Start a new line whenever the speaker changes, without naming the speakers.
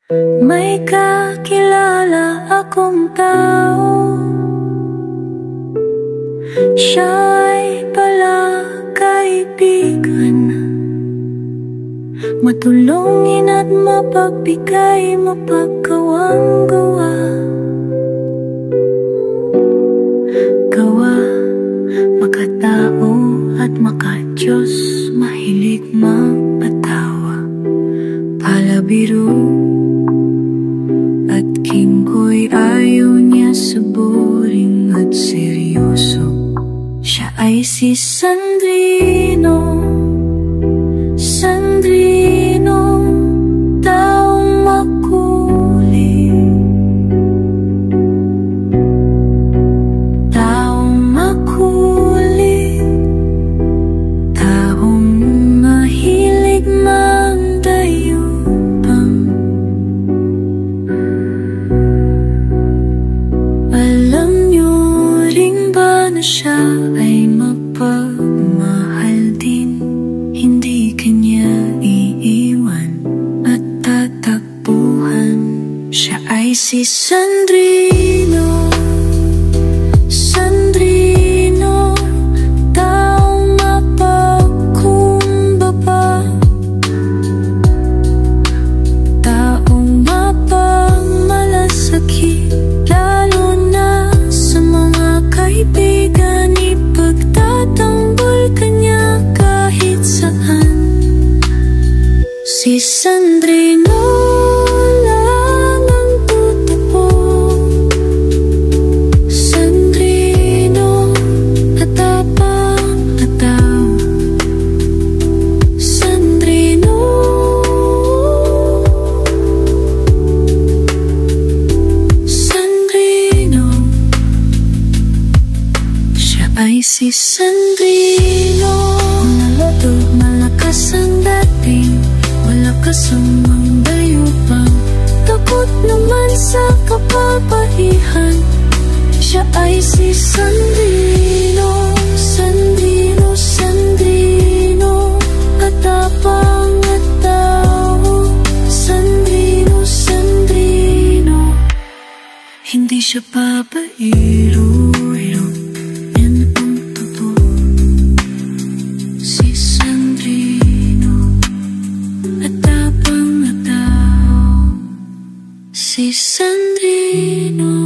May kakilala akong tao, siya'y pala kaibigan, matulungin at mapagbigay, mapagkawang-gawa. Gawa, makatao at makadiyos, mahilig magpatawa, palabiro at kingkoy, ayaw niya sa boring at seryoso. Siya ay si Sandrino, Sandrino, taong makulit, taong makulit, taong mahilig magdayupang. Alam niyo rin ba na siya ay mapagmahal din? Hindi kanya iiwan at tatakbuhan. Siya ay si Sandrino, Sandrino, taong mapagkumbaba, taong mapagmalasakit, lalo na sa mga kaibigan. Ipagtatanggol kanya kahit saan. Si Sandrino lang ang totoo, Sandrino, matapang at tao, Sandrino, Sandrino. Siya ay si Sandrino, nalado, malakas ang dating, malakas ang magdayupang, takot naman sa kapapahihan. Siya ay si Sandrino, Sandrino, Sandrino, katapang at tao, Sandrino, Sandrino. Hindi siya babaero, yan ang totoo. Si Sandrino, at tapang at tao, si Sandrino.